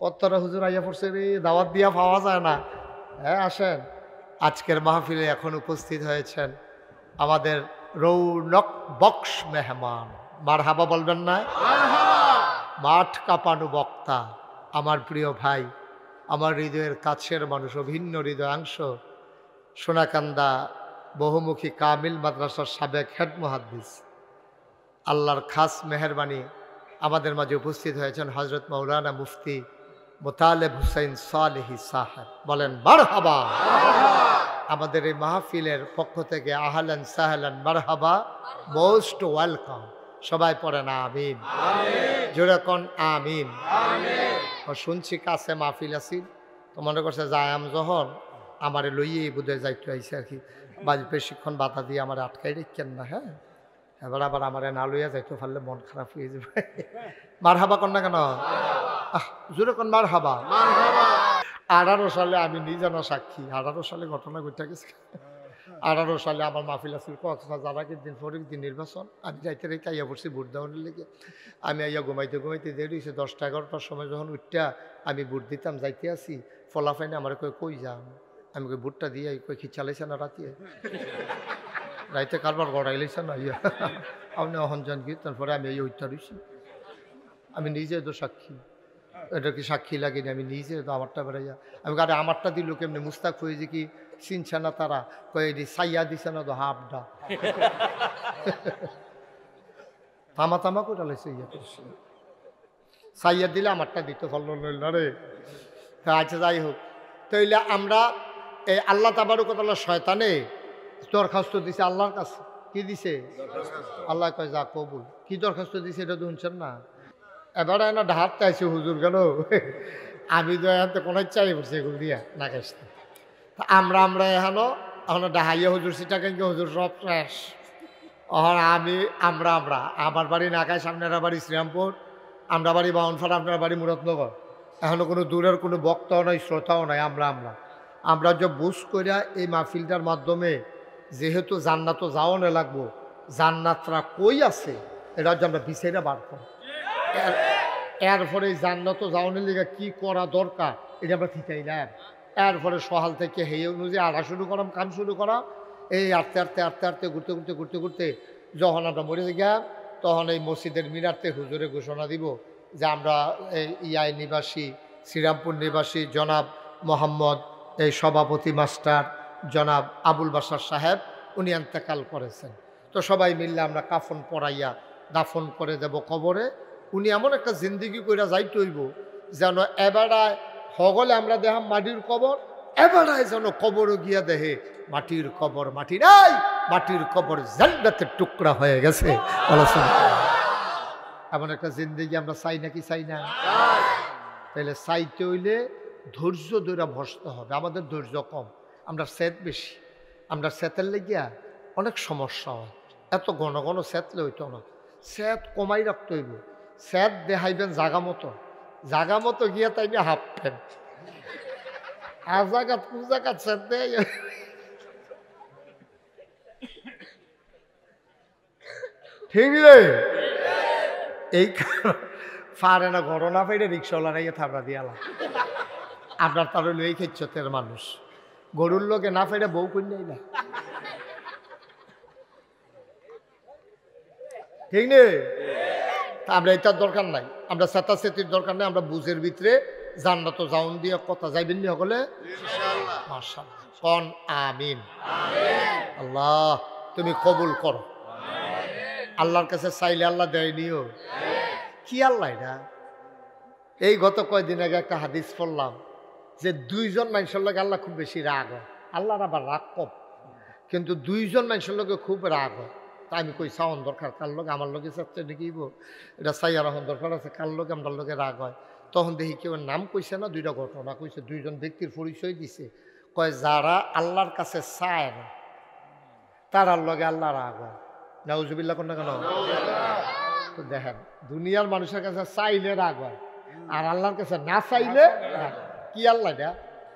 কতটা হুজুর আইয়া পড়ছে রে, দাওয়াত দিয়া পাওয়া যায় না। হ্যাঁ আসেন, আজকের মাহফিলে এখন উপস্থিত হয়েছেন আমাদের রৌনক বক্স মেহমান। মারহাবা বলবেন না? মাঠ কাঁপানো বক্তা, আমার প্রিয় ভাই, আমার হৃদয়ের কাছের মানুষ, অভিন্ন হৃদয়াংশ, সোনাকান্দা বহুমুখী কামিল মাদ্রাসার সাবেক হেড মুহাদ্দিস, আল্লাহর খাস মেহরবানি আমাদের মাঝে উপস্থিত হয়েছেন হজরত মৌলানা মুফতি মোতালেব হুসাইন সালেহি সাহেব। বলেন মারহাবা। আমাদের এই মাহফিলের পক্ষ থেকে আহলান সাহলান মারহাবা, মোস্ট ওয়েলকাম। সবাই পড়েন আমিন, জোরে কোন আমিন। শুনছি কাছে মাহফিল আসিল, তো মনে করছে যায়াম যখন আমার লইয়ে বোধহয় যাইতে আইসে আর কি, বাজ বেশিক্ষণ বাধা দিয়ে আমার আটকাই রেখেন না। হ্যাঁ, এবার আবার আমার না লইয়া যাইতে পারলে মন খারাপ হয়ে যাবে। মারহাবা কন না কেন? জোরে কোন মারহাবা। 18 সালে আমি নিজে না সাক্ষী, 18 সালে ঘটনা ঘটে গেছে। 18 সালে আমার মাহফিল আসছিল কক্সবাজার, আগের দিন পরের দিন নির্বাচন। আমি যাইতে রেখে আইয়া পড়ছি ভোট দেওয়ানোর লেগে। আমি আইয়া ঘুমাইতে দেরি হয়েছে, 10টা-11টার সময় যখন উঠটা আমি ভোট দিতাম যাইতে আসি, ফলাফাইনে আমার কই যাম, আমি কই ভোটটা দিয়ে কই কি চালাইছে না রাতে, রাইতে কারবার গড়াইলেছে না ইয়া, আপনি অহনজন গিয়ে তারপরে আমি এই উঠটা রয়েছি। আমি নিজে তো সাক্ষী, এটা কি সাক্ষী লাগেনি, আমি নিজে তো আমারটা বেড়াইয়া। আমি আরে আমারটা দিল কেমনি, মুস্তাক হয়ে যে কি চিনছে না তারা, কয়েদি সাইয়া দিছে না তো হাফডা থামা থামা করে লাইছে ইয়া করছে, সাইয়া দিলে আমারটা দিতে পারলো না রে। আচ্ছা যাই হোক, তাইলে আমরা এই আল্লাহ তাবারকাল্লাহ শয়তানে দরখাস্ত দিছে আল্লাহর কাছে। কি দিছে? আল্লাহ কয় যা কবুল। কি দরখাস্ত দিছে এটা তো শুনছেন না? এবার না ঢাত চাইছে হুজুর কেন, আমি তো এখন তো কোনো চাই পড়ছি এগুলো দিয়া না কাশতে। আমরা এখনো ডাহাইয়া হুজুর সিটা কেন হুজুর সব শেষ। আমি আমার বাড়ি নাকায়, সামনের বাড়ি শ্রীরামপুর, আমরা বাড়ি বাউনফাড়া, আপনার বাড়ি মুরাদনগর। এখনো কোনো দূরের কোনো বক্তাও নাই, শ্রোতাও নাই। আমরা যে বুঝ করিয়া এই মাহফিলটার মাধ্যমে যেহেতু জান্নাতও যাওয়ানো লাগবো, জান্নাতরা কই আছে এটা যে আমরা বিচাইরা বার করি। এরপরে জান্নাতও যাওয়ানোর লিগে কি করা দরকার এটা আমরা ঠিকাই না। এরপরে সহাল থেকে হেয়ে অনুযায়ী আড়া শুরু করাম, কাম শুরু করা। এই আটতে ঘুরতে যখন আমরা মরে গেলাম, তখন এই মসজিদের মিনারতে হুজুরে ঘোষণা দিব যে আমরা এই ইয়াই নিবাসী, শ্রীরামপুর নিবাসী জনাব মোহাম্মদ এই সভাপতি মাস্টার জনাব আবুল বাশার সাহেব উনি ইন্তেকাল করেছেন। তো সবাই মিললে আমরা কাফন পরাইয়া দাফন করে দেব কবরে। উনি এমন একটা জিন্দিগি কইরা যাইতে হইব যেন এবারায় হগলে আমরা দেখাম মাটির কবর, এবারায় যেন কবরও গিয়া দেহে মাটির কবর, মাটি নাই, মাটির কবর জান্নাতের টুকরা হয়ে গেছে। এমন একটা জিন্দিগি আমরা চাই নাকি চাই না? তাহলে চাইতে হইলে ধৈর্য ধরে বসতে হবে। আমাদের ধৈর্য কম, আমরা সেত বেশি। আমরা সেতের লেগিয়া অনেক সমস্যা হয়। এত ঘন ঘন সেতলে হইতো না, সেত কমাই রাখতে হইব। সেত দেখাইবেন জাগা মতো গিয়া তাই হাফ প্যান্ট আজাগাত কুজাগাত সেত দেয়। ঠিক রে, এই পারে না ঘটনা পাইলে রিক্সাওয়ালা নাইয়া থাবড়া দিয়ালা। আপনার তার হইল এই খেচ্ছতের মানুষ, গরুর লোকে না পাইলে বউ কন্যাই না। ঠিক নেই, আমরা এটার দরকার নাই, আমরা চেতাচেতির দরকার নাই। আমরা বুঝের ভিতরে জান্নাত জাউন দিয়ে কথা যাইবেন নি হলে মাশাআল্লাহ কোন আমিন। আল্লাহ তুমি কবুল করো। আল্লাহর কাছে চাইলে আল্লাহ দেয়নিও কি আল্লাহ এটা? এই গত কয়েকদিন আগে একটা হাদিস পড়লাম যে 2জন মানুষের লোক আল্লাহ খুব বেশি রাগ হয়। আল্লাহর আবার রাগ কম, কিন্তু 2জন মানুষের লোকে খুব রাগ হয়। তা আমি কই চাওন দরকার কার লোক, আমার লোকে চাচ্ছে নাকি এটা চাইয়া রাখুন দরকার আছে, কার লোকে আমার লোকে রাগ হয়। তখন দেখি কেউ নাম কইছে না, 2টা ঘটনা কইছে, 2জন ব্যক্তির পরিচয় দিছে। কয় যারা আল্লাহর কাছে চায় না তারার লগে আল্লাহ রাগ হয়। নাউজুবিল্লাহ কোন না কেন? তো দেখেন দুনিয়ার মানুষের কাছে চাইলে রাগ হয়, আর আল্লাহর কাছে না চাইলে রাগ। কি আল্লাহ এটা?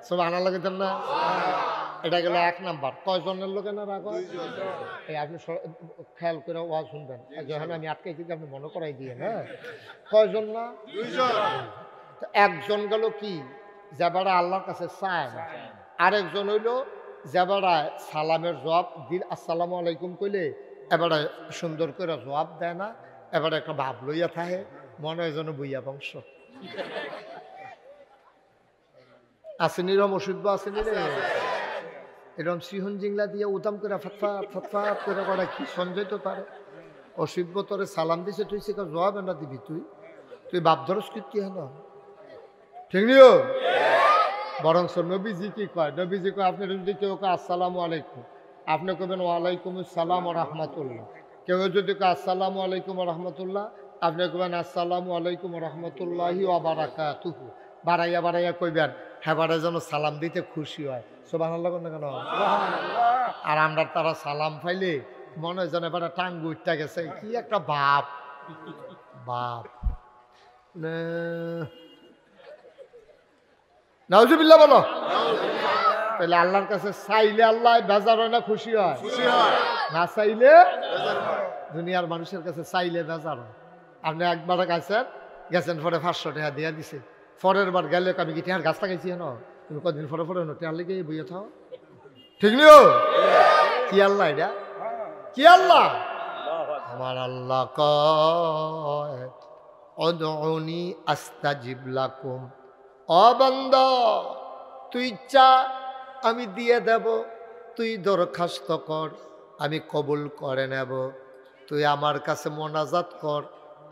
সব আনার লাগে দেন না। এটা গেল 1 নাম্বার। কয়জনের লোকে না রাগ হয়? এই আপনি খেয়াল করে ওয়াজ শুনবেন, যখন আমি আটকাইছি আপনি মনে করাই দিয়ে। হ্যাঁ, কয়জন না? তো একজন গেল কি যাবারা আল্লাহর কাছে চায়, আরেকজন হইল যাবারা সালামের জবাব দিল, আসসালামু আলাইকুম কইলে এবারে সুন্দর করে জবাব দেয় না, এবারে একটা ভাব লইয়া থাকে, মনে হয় যেন বইয়া বংশ। আসেনি রম অসুদ্ধ আসেনি রে, এরকম শ্রীহন জিংলা দিয়ে উদাম করে ফটফাট ফটফাট করে করা কি সঞ্জয় তো পারে। অসভ্য তোরে সালাম দিছে, তুই সে জবাব এনা দিবি, তুই বাপ ধরস কীর্তি হল, ঠিক নিও। বরং নবীজি কি কয়, নবীজি কয় আপনি যদি কেউ কয় আসসালামু আলাইকুম, আপনি কবেন ওয়ালাইকুম আসসালাম রহমতুল্লাহ। কেউ যদি কয় আসসালামু আলাইকুম রহমতুল্লাহ, আপনি কবেন আসসালামু আলাইকুম রহমতুল্লাহি ওয়া বারাকাতুহু। বাড়াইয়া বাড়াইয়া কইবেন, হ্যাঁ বাড়াই যেন সালাম দিতে খুশি হয়। সুবহানাল্লাহ না কেন? আর আমরা তারা সালাম পাইলে মনে হয় যেন এবারে টাঙ্গু উঠতে গেছে, কি একটা বাপ বাপ। নাউজুবিল্লাহ বলো। তাহলে আল্লাহর কাছে চাইলে আল্লাহ বেজার হয় না খুশি হয়? না চাইলে দুনিয়ার মানুষের কাছে চাইলে বেজার হয়। আপনি একবার গেছেন পরে 500 টাকা দিয়ে দিছে, পরের বার গেলে আমি কি টেহার গাছ লাগাইছি না, তুমি কদিন পরে পরে টেহার লেগে বইয়ে থাও, ঠিক নিও। কি আল্লাহ এটা? কি আল্লাহ? আমার আল্লাহ কয় উদউনি আস্তাজিব লাকুম। ও বান্দা, তুই চা আমি দিয়ে দেব, তুই দরখাস্ত কর আমি কবুল করে নেব, তুই আমার কাছে মোনাজাত কর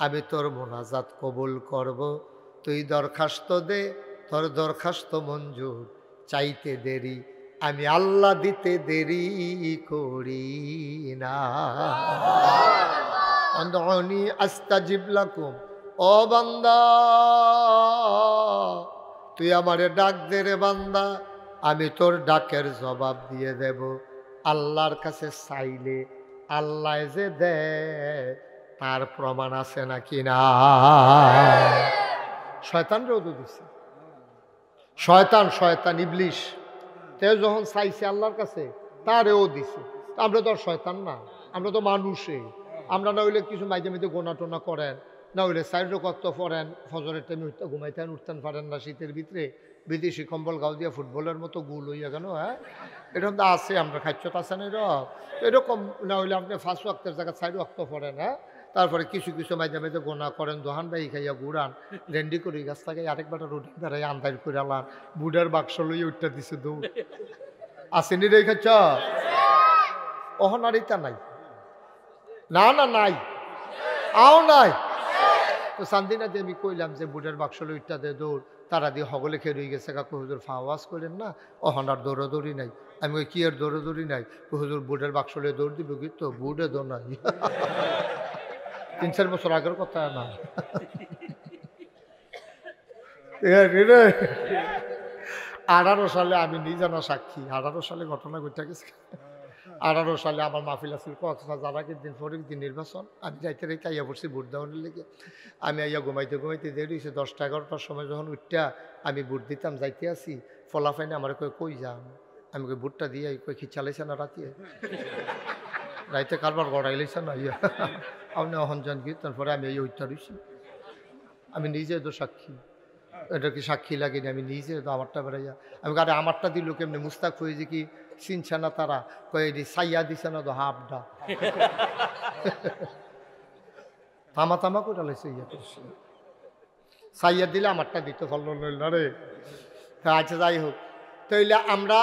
আমি তোর মোনাজাত কবুল করব, তুই দরখাস্ত দে তোর দরখাস্ত মঞ্জুর, চাইতে দেরি আমি আল্লাহ দিতে দেরি করি না। উদউনি আস্তাজিব লাকুম। ও বান্দা, তুই আমারে ডাক দে রে বান্দা, আমি তোর ডাকের জবাব দিয়ে দেব। আল্লাহর কাছে চাইলে আল্লাহ যে দে তার প্রমাণ আছে নাকি না? শয়তানরেও তো দিছে, শয়তান ইবলিশ তে যখন চাইছে আল্লাহর কাছে তারেও দিছে। আমরা তো আর শয়তান না, আমরা তো মানুষে। আমরা না হইলে কিছু মাঝে মাঝে গোনা টোনা করেন, না হইলে সাইড কত পড়েন, ফজরের টাইমে ঘুমাইতেন উঠতেন পারেন না, শীতের ভিতরে বিদেশি কম্বল গাও দিয়া ফুটবলের মতো গুল হইয়া কেন? হ্যাঁ, এরকম তো আছে, আমরা খাচ্ছত আছে না এরকম। না হইলে আপনি 5 ওয়াক্তের জায়গায় 4 ওয়াক্ত পড়েন। হ্যাঁ, তারপরে কিছু মাঝে মাঝে গোনা করেন, দোহান বাই খাইয়া গুড়ান, রেন্ডি করি গাছ থাকে আরেকবার রুটি বেড়াই আন্দার করে আলান, বুডের বাক্স লইয়া উঠতে দিছে দৌড়। আসেনি রে খাচ্ছ? অহনারিতা নাই, না না নাই, আও নাই। তো সান্দিনা দিয়ে আমি কইলাম যে বুটের বাক্স লইটা দে দৌড়, তারা দিয়ে হগলে খেয়ে রয়ে গেছে। কাকু হুজুর ফাওয়াজ করেন না, অহনার দৌড়াদৌড়ি নাই। আমি কি আর দৌড়াদৌড়ি নাই? হুজুর বুটের বাক্স লইয়ে দৌড় দিব কি? তো বুটে দৌড় নাই, 3-4 বছর আগের কথা না। 18 সালে আমি নিজে না সাক্ষী, 18 সালে ঘটনা ঘটে গেছে। 18 সালে আমার মাহফিল আসছিল কক্সবাজার, আগের দিন পরের দিন নির্বাচন। আমি যাইতে রেখে আইয়া পড়ছি ভোট দেওয়ার লেগে। আমি আইয়া ঘুমাইতে দেরি হয়েছে, 10টা-11টার সময় যখন উঠটা আমি ভোট দিতাম যাইতে আসি, ফলাফাইনে আমার কই যান, আমি কই ভোটটা দিয়ে কই কি চালাইছে না রাতে, রাইতে কারবার গড়াই লাইছে না ইয়া, আপনি অহন যান কি? তারপরে আমি এই উঠটা রয়েছি, আমি নিজে তো সাক্ষী। এটা কি সাক্ষী লাগেনি? আমি নিজে তো আমারটা বেড়াইয়া, আমি কারে আমারটা দিল কেমনি? মুস্তাক হয়েছে কি চিনছে না তারা, কয়েদি সাইয়া দিছে না তো হাফডা তামা করে লাইছে ইয়া করছে, সাইয়া দিলে আমারটা দিতে পারল না রে। আচ্ছা যাই হোক, তাইলে আমরা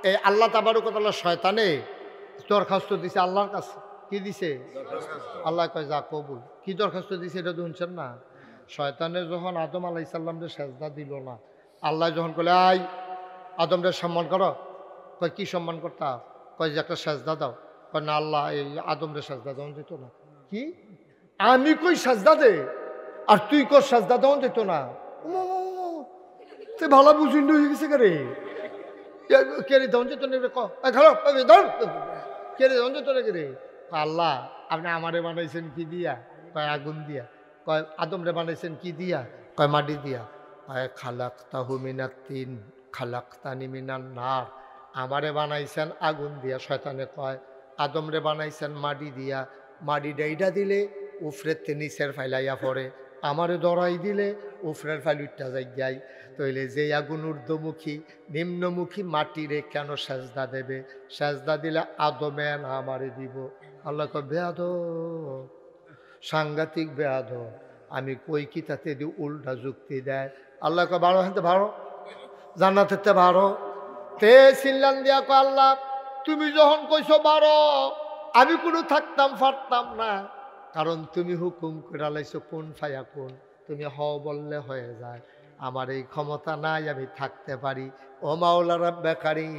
এই আল্লাহ তাবারকাল্লাহ শয়তানে দরখাস্ত দিছে আল্লাহর কাছে। কি দিছে? আল্লাহ কয় যা কবুল। কি দরখাস্ত দিছে এটা তো শুনছেন না? শয়তানের যখন আদম আলাইহিস সালামরে সেজদা দিল না, আল্লাহ যখন কইলে আই আদমরে সম্মান করো, কয় কি সম্মান করতা? কয় যে একটা সেজদা দাও। কয় না আল্লাহ এই আদমরে সেজদা দেওয়া যেত না। কি আমি কই সেজদা দে আর তুই কর সেজদা দেওয়া যেত না? তুই ভালো বুঝিন হয়ে গেছে কে রে দেওয়া যেত না? কে রে দেওয়া যেত না কে রে? আল্লাহ আপনি আমারে বানাইছেন কি দিয়া? কয় আগুন দিয়া। কয় আদমরে বানাইছেন কি দিয়া? কয় মাটি দিয়া। কয় খালাকতাহু মিনাত তিন খালাকতানি মিনান নার। আমারে বানাইছেন আগুন দিয়া। শয়তানে কয় আদমরে বানাইছেন মাটি দিয়া, মাটি ডাইডা দিলে উফরেতে নিচের ফাইলাইয়া পড়ে, আমারে দরাই দিলে উফরের ফালুটটা যাই তইলে যে আগুন ঊর্ধ্বমুখী নিম্নমুখী মাটিরে কেন সেজদা দেবে? সেজদা দিলে আদমে না আমারে দিব। আল্লাহ কয় বেয়াদব, সাংঘাতিক বেয়াদব, আমি কই কি তাতে দি উল্টা যুক্তি দেয়। আল্লাহ কয় ভালো হাতে ভালো, জান্নাতেতে ভালো। তে চিল্লান দিয়া কয় আল্লাহ তুমি যখন কইছো বারো, আমি কোনো থাকতাম পারতাম না, কারণ তুমি হুকুম করে লাইছো কোন ফায়া কোন, তুমি হ বললে হয়ে যায়। আমার এই ক্ষমতা নাই আমি থাকতে পারি। ও মাওলা রাব্বে কারীম,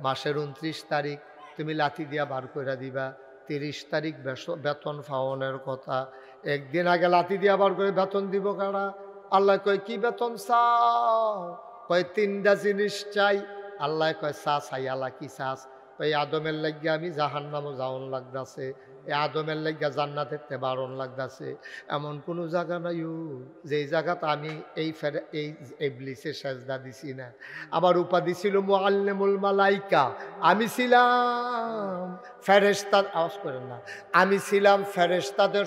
মাসের 29 তারিখ তুমি লাথি দিয়া বার করে দিবা, 30 তারিখ বেতন পাওনের কথা, একদিন আগে লাথি দিয়া বার করে বেতন দিব কারা? আল্লাহ কয় কি বেতন চাও? কয় 3টা জিনিস চাই। আল্লাহ কয় চা চাই। আল্লাহ কি চাস? ওই আদমের লাগিয়া আমি জাহান্নামও যাওন লাগতাছে, এই আদমের লাগিয়া জান্নাতেতে বারণ লাগতাছে। এমন কোনো জায়গা নাই যেই জায়গাতে আমি এই ইবলিসের সেজদা দিছি না। আমার উপাধি ছিল মুআল্লিমুল মালাইকা, আমি ছিলাম ফেরেশতার, আওয়াজ করেন না, আমি ছিলাম ফেরেশতাদের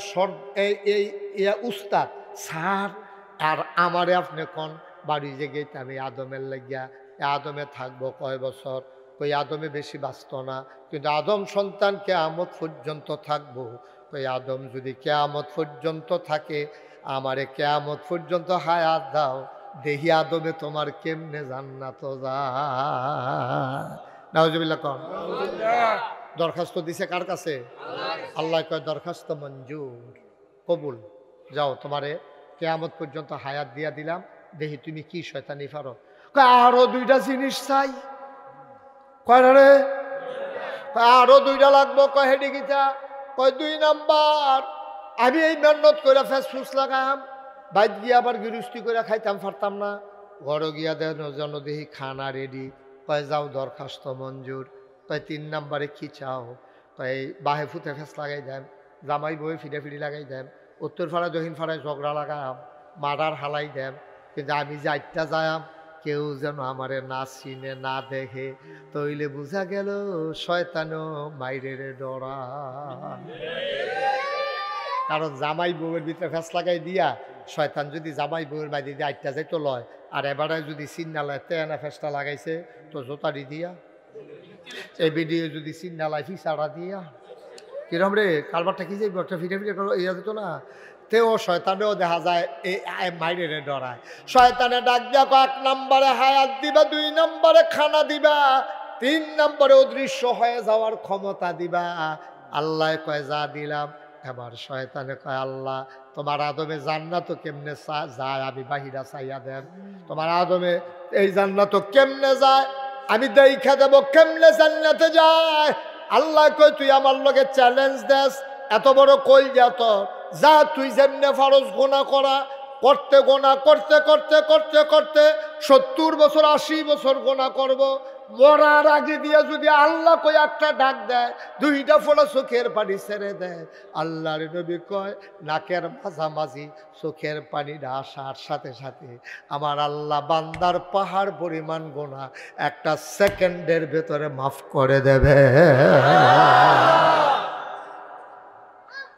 উস্তাদ স্যার। আর আমারে আপনি কোন বাড়ি জেগে আমি আদমের লাগিয়া, আদমে থাকবো কয় বছর? কই আদমে বেশি বাঁচত না, কিন্তু আদম সন্তান কেয়ামত পর্যন্ত থাকবো। কই আদম যদি কেয়ামত পর্যন্ত থাকে, আমারে কেয়ামত পর্যন্ত হায়াত দাও, দেহি আদমে তোমার কেমনে জান্নাত যায়। নাউজুবিল্লাহ কম। দরখাস্ত দিছে কার কাছে? আল্লাহ কয় দরখাস্ত মঞ্জুর, কবুল, যাও তোমারে কেয়ামত পর্যন্ত হায়াত দিয়া দিলাম, দেখি তুমি কি শয়তানি পারো। আরো 2টা জিনিস চাই। কয়টা রে? আরো 2টা লাগবো। কয় হেডি গীতা? কয় 2 নাম্বার, আমি এই মেহনত করে ফেসফুস লাগাম, বাইর গিয়া আবার গৃহস্থী করে খাইতাম পারতাম না, ঘর গিয়া দেন জন দেখি খানা রেডি। কয় যাও দরখাস্ত মঞ্জুর। কয় 3 নাম্বারে কি চাও? কয় বাহে ফুতে ফেস লাগাই দেন, জামাই বই ফিরি লাগাই দেন, উত্তর ফাড়ায় দক্ষিণ ফাড়ায় ঝগড়া লাগাম, মারার হালাই দেন, কিন্তু আমি যে 8টা যায়াম কেউ যেন আমারে না চিনে না দেখে, তইলে বুঝা গেল শয়তানও মাইরের ডরা। কারণ জামাই বউয়ের ভিতরে ফেস লাগাই দিয়া শয়তান যদি জামাই বউয়ের বাইরে দিয়ে 8টা যাইতো লয়, আর এবারে যদি চিন্না লয় তেনা ফেসটা লাগাইছে তো জোতারি দিয়া, এই ভিডিও যদি চিন্না লাই ফিসাড়া দিয়া, কিরম রে কারবারটা কি যাইব একটা ফিরে ইয়া যেত না। তেও শয়তানেও দেখা যায় এই মাইরে ডরায়। শয়তানে ডাক দিয়া 1 নম্বরে হায়াত দিবা, 2 নম্বরে খানা দিবা, 3 নম্বরে অদৃশ্য হয়ে যাওয়ার ক্ষমতা দিবা। আল্লাহ কয় যা দিলাম। এবার শয়তানে কয় আল্লাহ তোমার আদমে জান্নাত কেমনে যায় আমি বাহিরা চাইয়া দেন, তোমার আদমে এই জান্নাত কেমনে যায় আমি দেখা দেব কেমনে জান্নাতে যায়। আল্লাহ কয় তুই আমার লগে চ্যালেঞ্জ দেস, এত বড় কই যা তুই যেমনে ফারজ গোনা করা, করতে গোনা করতে করতে করতে করতে 70 বছর 80 বছর গোনা করব, মরার আগে দিয়ে যদি আল্লাহ কই একটা ডাক দেয়, 2টা ফোঁটা চোখের পানি ছেড়ে দেয়, আল্লাহর নবী কয় নাকের মাঝামাঝি চোখের পানিটা আসার সাথে সাথে আমার আল্লাহ বান্দার পাহাড় পরিমাণ গোনা 1 সেকেন্ডের ভেতরে মাফ করে দেবে।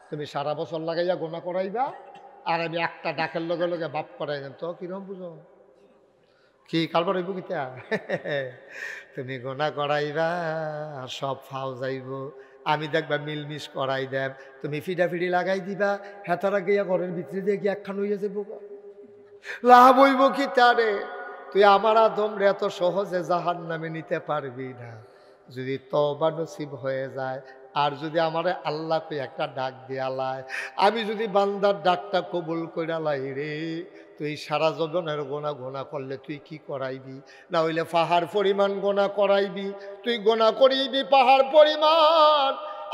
তুমি সারা বছর লাগাইয়া গোনা করাইবা, আর আমি একটা ডাকের লগে লগে বাপ করাই দেন, তো কিরম বুঝো কি কালবার হইব কিতা? তুমি গোনা করাইবা আর সব ফাও যাইব, আমি দেখবা মিলমিশ করাই দেব, তুমি ফিডাফিডি লাগাই দিবা, হেতারা গিয়া ঘরের ভিতরে দিয়ে গিয়ে একখান হইয়া যাইব, লাভ হইব কি তারে? তুই আমার আদম রে এত সহজে জাহান্নামে নিতে পারবি না। যদি তওবা নসিব হয়ে যায়, আর যদি আমারে আল্লাহ কই একটা ডাক দিয়ালায়, আমি যদি বান্দার ডাকটা কবুল কইরালাই রে, তুই সারা জীবনের গোনা গোনা করলে তুই কি করাইবি? না হইলে পাহাড় পরিমাণ গোনা করাইবি, তুই গোনা করিবি পাহাড় পরিমাণ,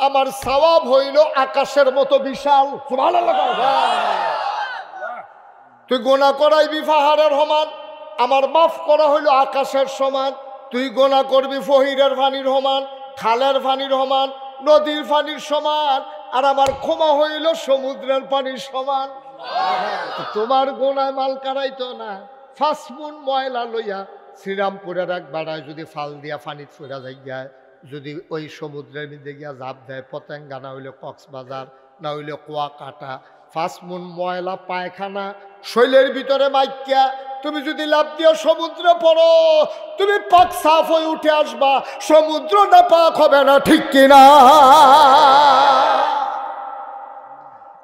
আমার সওয়াব হইল আকাশের মতো বিশাল। সুবহানাল্লাহ। তুই গোনা করাইবি পাহাড়ের সমান, আমার মাফ করা হইল আকাশের সমান। তুই গোনা করবি ফহিরের পানির সমান, খালের পানির সমান, নদীর পানির সমান, আর আমার ক্ষমা হইল সমুদ্রের পানির সমান। তোমার গোনায় মাল কারাইতো না। ফাসমুন ময়লা লইয়া শ্রীরামপুরের এক বেড়ায় যদি ফাল দিয়া পানিত ফুরা যায়, যদি ওই সমুদ্রের মধ্যে গিয়া জাপ দেয়, পতেঙ্গা না হইলে কক্সবাজার না হইলে কুয়াকাটা, ফাসমুন ময়লা পায়খানা শৈলের ভিতরে মাইকিয়া তুমি যদি লাভ দিয়ে সমুদ্রে পড়ো, তুমি পাক সাফ হয়ে উঠে আসবা, সমুদ্রটা পাক হবে না, ঠিক কিনা?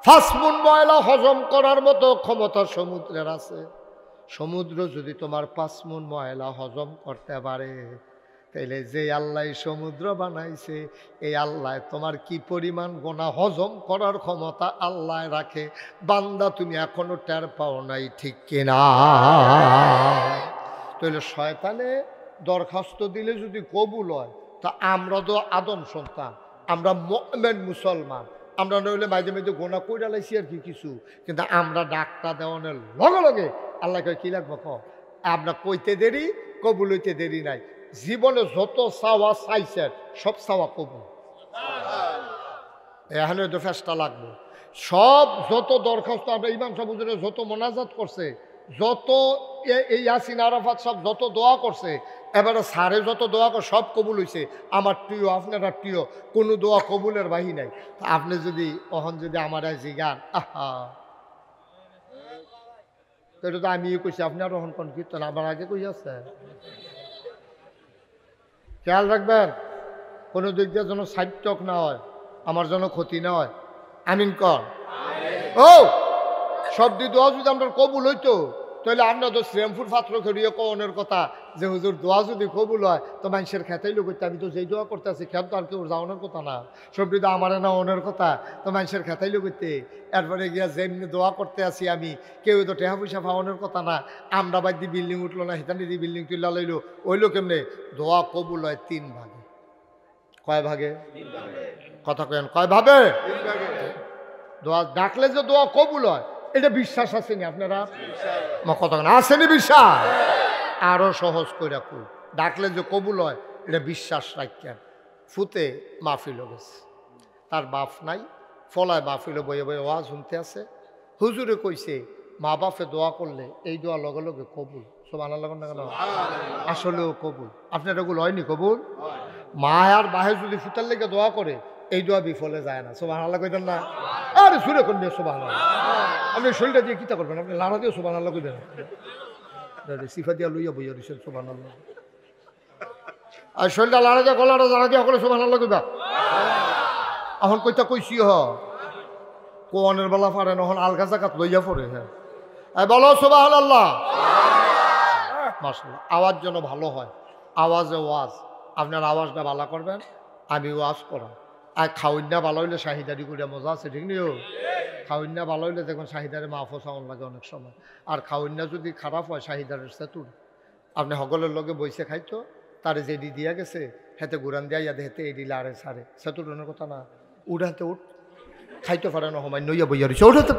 ফাসমুন ময়লা হজম করার মতো ক্ষমতা সমুদ্রের আছে। সমুদ্র যদি তোমার পাসমুন ময়লা হজম করতে পারে, তাইলে যে আল্লাহ সমুদ্র বানাইছে এই আল্লাহ তোমার কি পরিমাণ গোনা হজম করার ক্ষমতা আল্লাহ রাখে, বান্দা তুমি এখনো টের পাও নাই, ঠিক কিনা? তাহলে শয়তানে দরখাস্ত দিলে যদি কবুল হয়, তা আমরা তো আদম সন্তান, আমরা মুমিন মুসলমান, আমরা নইলে মাঝে মাঝে গোনা কইরা লাইছি আর কি কিছু, কিন্তু আমরা ডাকটা দেওয়ানোর লগে লগে আল্লাহ কয় কি লাগবে ক, আমরা কইতে দেরি কবুল হইতে দেরি নাই। জীবনে যত চাওয়া চাইছেন সব চাওয়া কবুল, এখানে তো ফেসটা লাগবে। সব যত দরখাস্ত আমরা ইমাম সাহেব হুজুরে যত মোনাজাত করছে, যত এই ইয়াসিন আরাফাত সব যত দোয়া করছে, এবারে সারে যত দোয়া করে সব কবুল হয়েছে। আমার প্রিয় আপনারা প্রিয়, কোনো দোয়া কবুলের বাহি নাই। আপনি যদি অহন যদি আমার জিগান আহা, এটা তো আমি কইছি, আপনি আর অহন কোন কীর্তন আমার আগে কই আছে। খেয়াল রাখবেন কোনো দিক দিয়ে যেন সাইটক না হয়, আমার যেন ক্ষতি না হয়। আমিন কর। ও সব দিয়ে দোয়া যদি আমরা কবুল হইতো, তাহলে আমরা তো শ্রীরামপুর পাত্র করিয়ে কনের কথা যে হুজুর দোয়া যদি কবুল হয় তো মানুষের খেতেইলো করতে, আমি তো যেই দোয়া করতে আছি খেত তো আর কেউ যাওয়ানোর কথা না, সব তো আমার না ওনের কথা, তো মানুষের খেতেইলো করতে। এরপরে গিয়া যেমনি দোয়া করতে আছি আমি, কেউ তো টেহা পয়সা পাওয়ানোর কথা না, আমরা বাদ দিয়ে বিল্ডিং উঠলো না, হিতানি দিয়ে বিল্ডিং তুল্লা লইলো, ওইলো কেমনে? দোয়া কবুল হয় 3 ভাগে। কয় ভাগে? কথা কেন কয় ভাবে? দোয়া ডাকলে যে দোয়া কবুল হয় এটা বিশ্বাস আসেনি আপনারা? কথা কেন আসেনি বিশ্বাস? আরো সহজ করে কই, ডাকলে যে কবুল হয় এটা বিশ্বাস রাখেন। ফুতে মাহফিল গেছে, তার বাপ নাই, ফলায় মাহফিল বয়ে বয়ে ওয়াজ শুনতে আছে। হুজুরে কইছে মা বাপে দোয়া করলে এই দোয়া লগে লগে কবুল। সুবহানাল্লাহ না কেন? আসলেও কবুল। আপনার এগুলো হয়নি কবুল? মা আর বাহে যদি ফুতার লেগে দোয়া করে এই দোয়া বিফলে যায় না। সুবহানাল্লাহ কইতেন না? আরে সুরে কোন দিয়ে সুবহানাল্লাহ। আপনি শরীরটা দিয়ে কিতা করবেন? আপনি লাড়া দিয়ে সুবহানাল্লাহ কইবেন, সিফা দিয়া লইয়া বইয়া দিচ্ছেন সুবহানাল্লাহ। আর শরীরটা লাড়া দিয়ে গলাটা জানা দিয়ে সকলে সুবহানাল্লাহ কইবা। এখন কইতা কইছি হ কোয়ানের বেলা পারে নহন আলগা জাকাত লইয়া পড়ে। হ্যাঁ বলো সুবহানাল্লাহ। মাশাআল্লাহ। আওয়াজ যেন ভালো হয়, আওয়াজে ওয়াজ। আপনার আওয়াজটা ভালো করবেন, আমি ওয়াজ করা। আর খাওয়াইনা ভালো হইলে শাহিদারি করে মজা আছে, ঠিক নিও? খাওয়াইনা ভালো হইলে দেখুন শাহিদারে মাফও চাউন লাগে অনেক সময়। আর খাওয়াইনা যদি খারাপ হয় শাহিদারের সেতুর, আপনি সকলের লগে বইসে খাইতো, তারে যেডি দিয়া গেছে হেতে গুরান দিয়া ইয়াদে হেতে এডি লাড়ে সারে, সেতুর অনেক কথা না। উঠাতে উঠ খাইতে পারে না সময় নইয়া বইয়া রয়েছে, ওঠাতে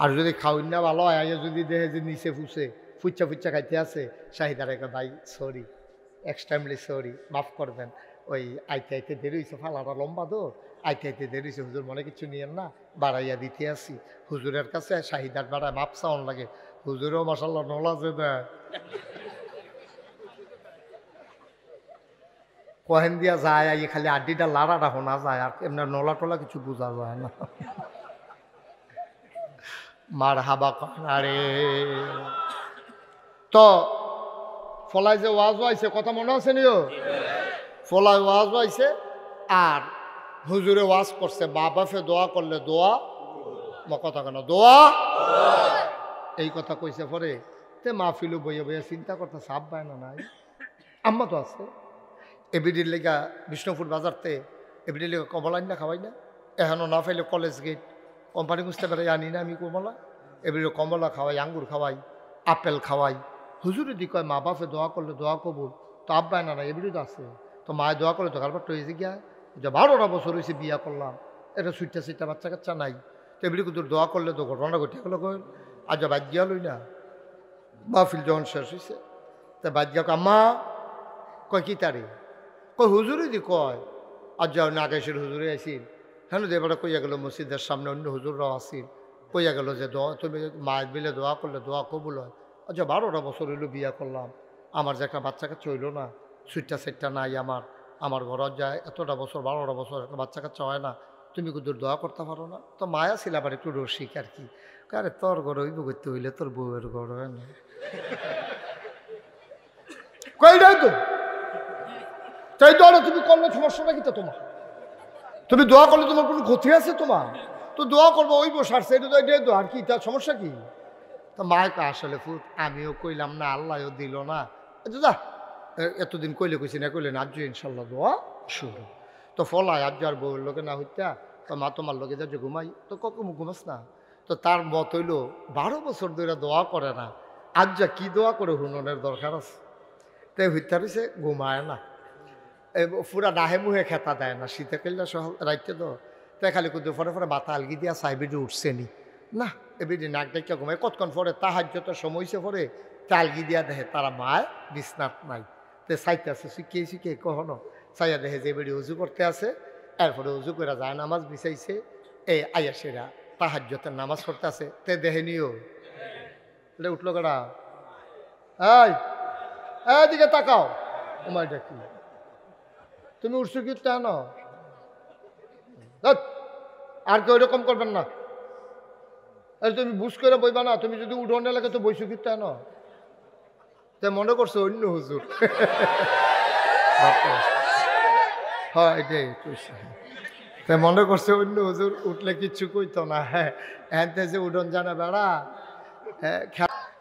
আর যদি খাওয়াইনা ভালো হয় আইয়া যদি দেখে যে নিচে ফুসে ফুচ্চা ফুচ্চা খাইতে আছে, শাহিদার একটা ভাই সরি, এক্সট্রিমলি সরি, মাফ করবেন, ওই আইতে আইতে দেরি হয়েছে, ফালাটা লম্বা তো, আইতে আইতে দেরি হয়েছে, হুজুর মনে কিছু নিয়েন না, বাড়াইয়া দিতে আসি। হুজুরের কাছে শাহিদার বাড়ায় মাপ চাওয়ান লাগে, হুজুরেও মাসাল্লাহ নলা যে দেয় কহেন দিয়া যায়, আই খালি আড্ডিটা লাড়াটা শোনা যায়, আর এমনি নলা টলা কিছু বোঝা যায় না। মার হাবা আরে তো ফলায় যে ওয়াজ আইছে কথা মনে আছে নিও? ফলায় ওয়াজ আইছে আর হুজুরে ওয়াজ করছে, মা বাপে দোয়া করলে দোয়া কথা কেন দোয়া, এই কথা কইছে পরে তে মাহফিলও বইয়ে বইয়ে চিন্তা করতে সাপ পায় না নাই। আম্মা তো আছে এবিডির লেগা বিষ্ণুপুর বাজারতে এবিডির লেগা কমলা না খাওয়াই না, এখনও না পাইলে কলেজ গেট কোম্পানি বুঝতে পারে আনি না আমি কমলা, এবিডি কমলা খাওয়াই, আঙ্গুর খাওয়াই, আপেল খাওয়াই। হুজুরে দি কয় মা বাপে দোয়া করলে দোয়া কবুল, তো আব্বাই না এবিডি তো আছে, তো মায়ে দোয়া করলে তো কারবার হয়েছে গিয়া, যে 12টা বছর হয়েছে বিয়া করলাম, এটা সুইটটা সুইটটা বাচ্চা কাচ্চা নাই, তো এবিডি কিন্তু দোয়া করলে তো ঘটনা ঘটে গেলো। কই আজ বাদ গিয়া লই না, মাহফিল যখন শেষ হয়েছে তা বাদ গিয়া আম্মা কয় কি তারে, কয় হুজুরে দি কয় আজ যাও না আকাশের হুজুরে আসিল, হ্যাঁ এবারে কইয়া গেল মসজিদের সামনে অন্য হুজুররাও আসিল, কইয়া গেল যে দোয়া তুমি মায়ের মিলে দোয়া করলে দোয়া কবুল হয়। আচ্ছা 12টা বছর হইলো বিয়া করলাম, আমার যে একটা বাচ্চা কাচ্চা হইলো না, সুইটটা সেটটা নাই আমার, আমার ঘর যায় এতটা বছর 12টা বছর একটা বাচ্চা কাচ্চা হয় না, তুমি কুদুর দোয়া করতে পারো না? তো মায়া ছিল আবার একটু রসিক আর কি, আরে তোর ঘর হইব করতে হইলে তোর বউয়ের ঘর হয় না। কইটাই তো তাই দোয়াটা তুমি করলে সমস্যাটা কি? তো তোমার তুমি দোয়া করলে তোমার কোনো ক্ষতি আছে? তোমার তো দোয়া করবো ওই বসারছে, এটা তো এটাই দোয়া, আর কি তার সমস্যা কি? তো মায়কে আসলে ফুট আমিও কইলাম না, আল্লাহও দিল না, যা এতদিন কইলে কইছি না, কইলে না আজ ইনশাল্লাহ দোয়া শুরু। তো ফলায় আজ আর বউর লোকে না হইতা, তো মা তোমার লোকে যা যে ঘুমাই, তো কখন ঘুমাস না? তো তার মত হইল 12 বছর ধরে দোয়া করে না, আজ যা কি দোয়া করে হুননের দরকার আছে। তাই হইতে রয়েছে ঘুমায় না, পুরা নাহে মুহে খেতা দেয় না, শীতে কেললে সহ রাইতে তো তাই খালি কুদু ফরে ফরে মাথা আলগি দিয়া সাইবিডি উঠছে নি না, এবিডি নাক ডাকিয়া ঘুমায়। কতক্ষণ পরে তাহাজ্জুদ সময়ছে পরে তালগি দিয়া দেখে তারা মায় বিছনাত নাই, তো চাইতে আছে শিখিয়ে শিখিয়ে কখনো চাইয়া দেখে যে এবিডি উজু করতে আছে, এরপরে উজু করে যায় নামাজ বিছাইছে, এই আয়াসেরা তাহাজ্জুদের নামাজ পড়তে আছে, তে দেখে নিও এটা উঠলো কেডা? এই এদিকে তাকাও, তোমার ডাকি তুমি উঠছো কি তেন? আর কেউ এরকম করবেন না, তুমি বুঝ করে বইবা না, তুমি যদি উঠোনে লাগে তো বইছো কি তেন? তা মনে করছো অন্য হুজুর? হ্যাঁ এটাই কইছে, তাই মনে করছে অন্য হুজুর উঠলে কিচ্ছু কইতো না। হ্যাঁ এনতে যে উঠোন জানা বেড়া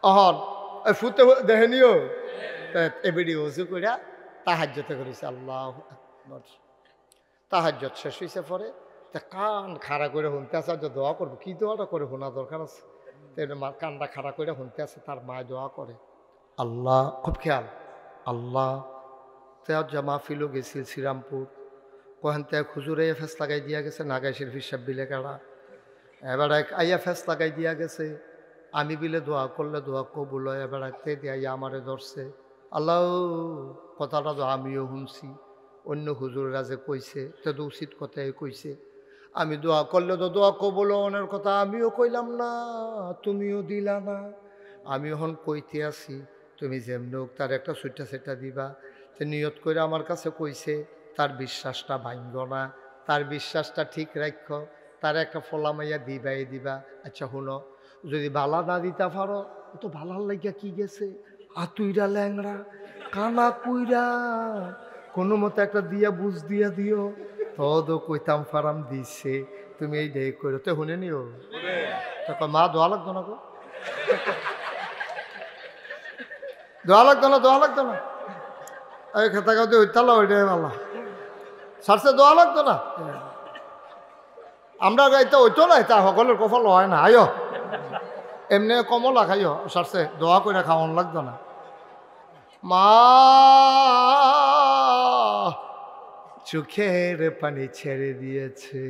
অহন ফুতে দেখে নিও, এবিডি উজু কইরা তাহাজ্জুদে করেছে। আল্লাহ তাহাজ্জুদ শেষ হয়েছে পরে তা কান খাড়া করে শুনতে আছে, যে দোয়া করবো কি দোয়াটা করে শোনা দরকার আছে, কানটা খাড়া করে শুনতে আছে, তার মায় দোয়া করে আল্লাহ, খুব খেয়াল আল্লাহ। তেও জামা ফিলো গেছিল শ্রীরামপুর, কোহান তে খুজুরে ফেস লাগাই দিয়া গেছে, নাগাইশের হিসাব বিলে কাড়া, এবার এক আইয়া ফেস লাগাই দিয়া গেছে, আমি বিলে দোয়া করলে দোয়া কবুল হয়, এবার তে দিয়া আমারে ধরছে। আল্লাহ কথাটা তো আমিও শুনছি, অন্য হুজুররা যে কইছে তো উচিত কথাই কইছে, আমি দোয়া করলে তো দোয়া কবুল হওয়ার কথা আমিও কইলাম না, তুমিও দিলা না, আমি এখন কইতে আছি তুমি যেমনি হোক তার একটা সুইটা সেটা দিবা। তো নিয়ত করে আমার কাছে কইছে তার বিশ্বাসটা ভাঙ্গ না, তার বিশ্বাসটা ঠিক রাখ, তার একটা ফলামাইয়া দিবাই দিবা। আচ্ছা শুনো, যদি বালা না দিতে পারো তো বালার লাগিয়া কি গেছে, আতুইরা ল্যাংরা কানা কুইরা কোনো মতো একটা দিয়া বুঝ দিয়া দিও, তো কইতাম ফারাম দিছে, তুমি এই ডে করো তো শুনে নিও। তখন মা দোয়া লাগতো না গো, দোয়া লাগতো না, দোয়া লাগতো না, এই খেতা খাতে হইতাল ওইটাই মালা সারছে, দোয়া লাগতো না। আমরা গাইতে হইতো না, তা সকলের কফল হয় না, আয়ো এমনি কমলা খাইও সারছে, দোয়া করে খাওয়ান লাগতো না। মা চোখের পানি ছেড়ে দিয়েছে,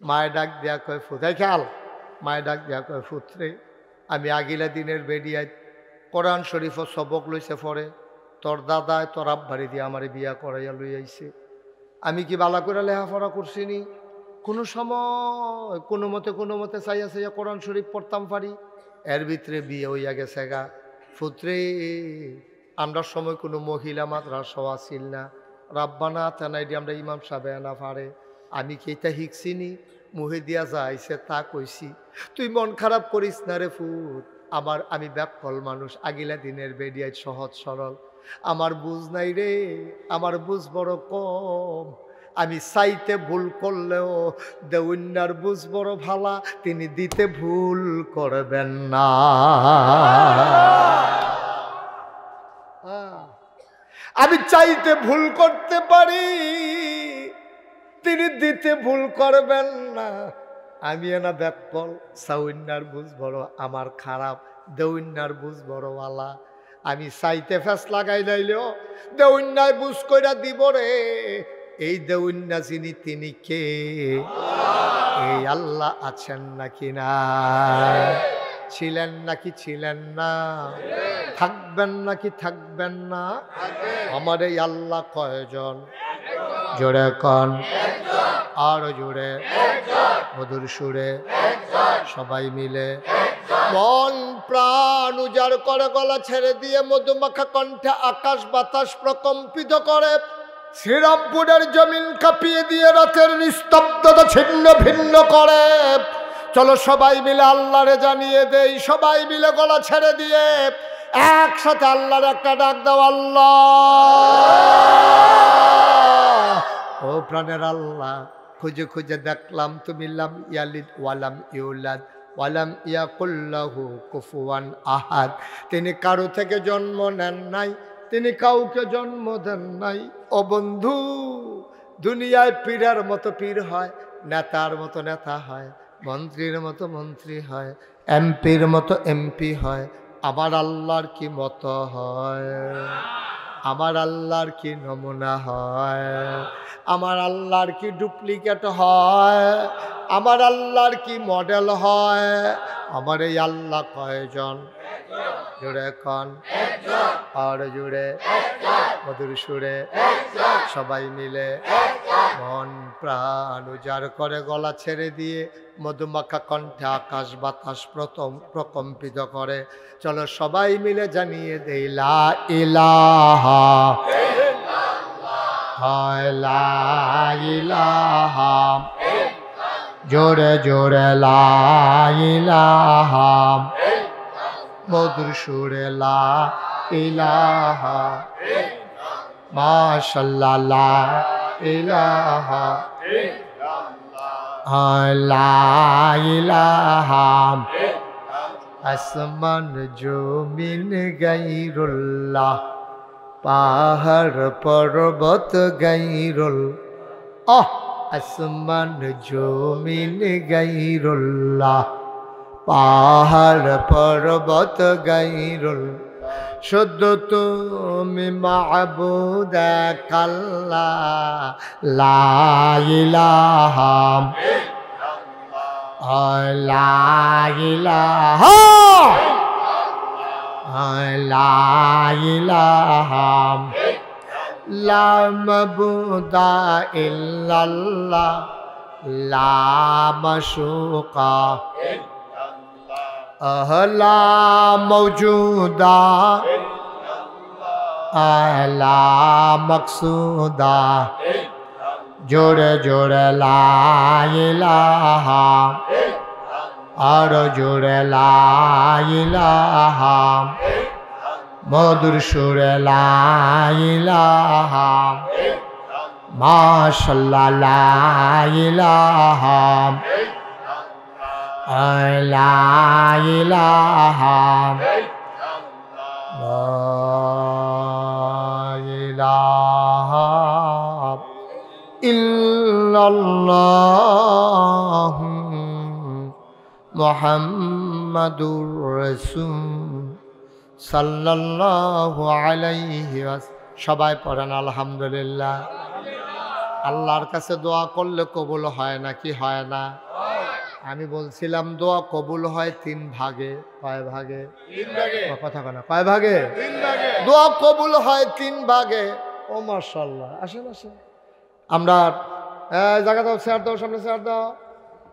মায়ের ডাক দেয়া কয় ফুতাই খেয়াল, মায়ের ডাক দেয়া কয় ফুতরে আমি আগিলা দিনের বেডিয়ায় কোরআন শরীফ সবক লইছে পরে, তোর দাদায় তোর আব্বারি দিয়ে আমার বিয়া করাইয়া লই আইছে, আমি কি বালা করে লেখাপড়া করছি নি, কোনো সময় কোনো মতে চাইয়া চাইয়া কোরআন শরীফ পড়তাম পারি, এর ভিতরে বিয়ে হইয়া গেছে গা। ফুতরে আমরা সময় কোনো মহিলা মাদ্রাসাও আসিল না, রাব্বানা তেনাইডি আমরা ইমাম সাহেব না পারে, আমি কি এটা শিখছিনি, মুহে দিয়া যাইছে তা কইছি, তুই মন খারাপ করিস না রে ফুট, আমি ব্যাকল মানুষ, আগিলা দিনের বেডিয়ায় সহজ সরল, আমার বুঝ নাই রে, আমার বুঝ বড় কম, আমি চাইতে ভুল করলেও দেউন্যার বুঝ বড় ভালা, তিনি দিতে ভুল করবেন না। আমি চাইতে ভুল করতে পারি, তিনি দিতে ভুল করবেন না। আমি না ব্যাকল, সাউন্যার বুঝ বড় আমার খারাপ, দেউন্যার বুঝ বড় ওয়ালা, আমি চাইতে ফেস লাগাই লাইলেও দেউন্যায় বুঝ কইরা দিব রে। এই দেউন্যা যিনি তিনি কে? এই আল্লাহ আছেন নাকি না? ছিলেন নাকি ছিলেন না? থাকবেন নাকি থাকবেন না? আমার এই আল্লাহ কয়জন? জোরে কন, আরো জোরে, মধুর সুরে সবাই মিলে মন প্রাণ উজাড় করে, গলা ছেড়ে দিয়ে মধুমাখা কণ্ঠে আকাশ বাতাস প্রকম্পিত করে শ্রীরামপুরের জমিন কাঁপিয়ে দিয়ে রাতের নিস্তব্ধতা ছিন্ন ভিন্ন করে। চলো সবাই মিলে আল্লাহরে জানিয়ে দেই, সবাই মিলে গলা ছেড়ে দিয়ে একসাথে আল্লাহর একটা ডাক দাও, আল্লাহ। ও প্রাণের আল্লাহ, খুঁজে খুঁজে দেখলাম তুমি লাম ইয়ালিদ ওয়ালাম ইউলাদ ওয়ালাম ইয়াকুল্লাহু কুফুয়ান আহাদ। তিনি কারো থেকে জন্ম নেন নাই, তিনি কাউকে জন্ম দেন নাই। ও বন্ধু, দুনিয়ায় পীরের মতো পীর হয়, নেতার মতো নেতা হয়, মন্ত্রীর মতো মন্ত্রী হয়, এমপির মতো এমপি হয়। আমার আল্লাহর কি মতো হয়? আমার আল্লাহর কি নমুনা হয়? আমার আল্লাহর কি ডুপ্লিকেট হয়? আমার আল্লাহর কি মডেল হয়? আমার এই আল্লাহ কয়জন? জুড়ে কন আর জুড়ে মধুর সুরে সবাই মিলে মন প্রাণ উজাড় করে গলা ছেড়ে দিয়ে মধুমাখা কণ্ঠে আকাশ বাতাস প্রকম্পিত করে। চলো সবাই মিলে জানিয়ে দেই লা ইলাহা লা ইলাহা, জোরে জোরে লা ইলাহা, মধুর সুরে লা ইলাহা, মাশাআল্লাহ লা ইলাহা লা ইলাহা। আসমান জমিন গায়রুল্লাহ, পাহাড় পর্বত গায়রুল, আসমান জমিন গায়রুল্লাহ, পাহাড় পর্বত গায়রুল। শুদ্ধ তুমি মাবুদ এক আল্লাহ, লা ইলাহা লা ইলাহা লা ইলাহা লা মাবুদা ইল্লাল্লাহ, লা মাশুকা লা মওজুদা লা মকসুদা, জোরে জোরে লা ইলাহা আর জোরে লা ইলাহা, মধুর সুরে লা ইলাহা, মাশাআল্লাহ লা ইলাহা লা ইলাহা লা ইলাহা ইল্লাল্লাহ মুহাম্মাদুর রাসূল সাল্লাল্লাহু আলাইহি ওয়াসাল্লাম। সবাই পড়েন আলহামদুলিল্লাহ। আল্লাহর কাছে দোয়া করলে কবুল হয় না কি হয় না? আমি বলছিলাম দোয়া কবুল হয় 3 ভাগে। কয় ভাগে? 3 ভাগে। কথা কয় না, কয় ভাগে? 3 ভাগে। দোয়া কবুল হয় 3 ভাগে। ও মাশাআল্লাহ, আসেন আসেন। আমরা জায়গা দাও, চেয়ার দাও, সামনে চেয়ার দাও।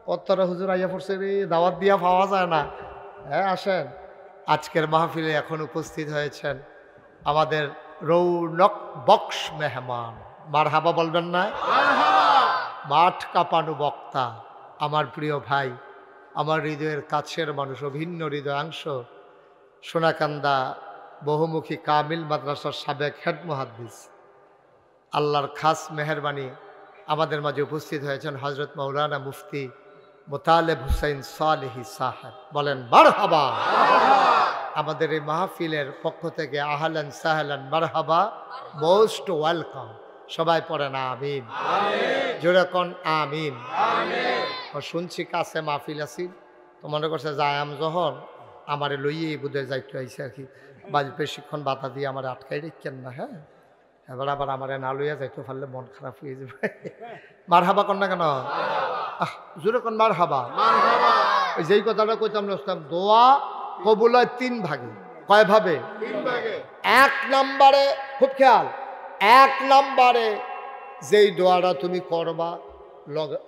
কত্তরা হুজুর আইয়া পড়ছে রে, দাওয়াত দিয়া পাওয়া যায় না। হ্যাঁ আসেন। আজকের মাহফিলে এখন উপস্থিত হয়েছেন আমাদের রৌনক বক্স মেহমান। মারহাবা বলবেন না? মাঠ কাঁপানো বক্তা, আমার প্রিয় ভাই, আমার হৃদয়ের কাছের মানুষ, অভিন্ন হৃদয়াংশ, সোনাকান্দা বহুমুখী কামিল মাদ্রাসার সাবেক হেড মুহাদ্দিস, আল্লাহর খাস মেহেরবানি আমাদের মাঝে উপস্থিত হয়েছেন হযরত মাওলানা মুফতি মোতালেব হুসাইন সালেহী সাহেব। বলেন মারহাবা। আমাদের এই মাহফিলের পক্ষ থেকে আহলান সাহলান মারহাবা, মোস্ট ওয়েলকাম। সবাই পড়েন আমিন, জোরে কোন আমিন। শুনছি কাছে মাহফিল আছি, তো মনে করছে যায়াম যখন আমারে লইয়ে বুধে যাইতে আইসে আর কি, বাজ বেশিক্ষণ বাধা দিয়ে আমার আটকাই রেখেন না। হ্যাঁ, এবার আবার আমারে না লইয়া যাইতে পারলে মন খারাপ হয়ে যাবে। মার হাবা কন না কেন? জোরে কোন মার হাবা। যেই কথাটা কইতাম না, দোয়া কবুল হয় 3 ভাগে। কয় ভাবে? 3 ভাগে। 1 নম্বরে, খুব খেয়াল, 1 নম্বরে যেই দোয়াটা তুমি করবা লগে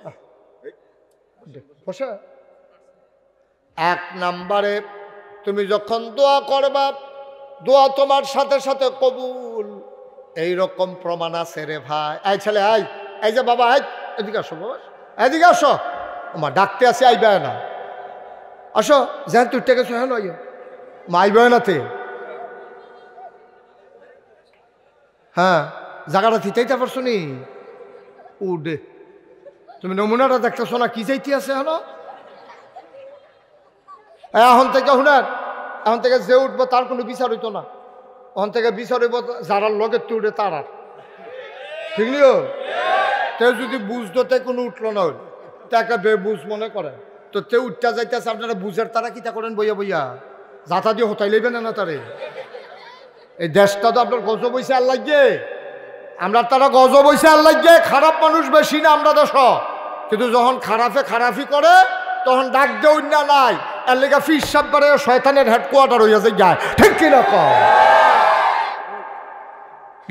বসে, 1 নম্বরে তুমি যখন দোয়া করবা, দোয়া তোমার সাথে সাথে কবুল। এইরকম প্রমাণ আছে রে ভাই। এই ছেলে আই, এই যে বাবা আই, এদিকে আসো বাবা, এদিকে আসো, মা ডাকতে আসে আইবে না, আসো যেন তুই গেছো হ্যাঁ নয় মা আইবে না তে, হ্যাঁ জায়গাটা থিতাইতে পারছো নি উডে, তুমি নমুনাটা দেখতেছো না কি চাইতে আছে হলো। এখন থেকে শুনেন, এখন থেকে যে উঠবো তার কোনো বিচার হইতো না, ওখান থেকে বিচার হইব যারার লগে তুই উঠে তারা, ঠিক নিও। কেউ যদি বুঝতো তে কোনো উঠলো না, তাকে বেবুঝ মনে করে, তো তে উঠতে যাইতেছে, আপনারা বুঝের তারা কিতা করেন বইয়া বইয়া যাতা দিয়ে হতাই লইবেন না তারে। এই দেশটা তো আপনার গজব হইছে আর লাগে, আমরা তারা গজব হইছে আর লাগে, খারাপ মানুষ বেশি না আমরা দেশ, কিন্তু যখন খারাপে খারাপি করে তখন ডাক দেও না নাই, এর লেগে ফিস সাপ করে শয়তানের হেডকোয়ার্টার হইয়া যায়, ঠিক কিনা কম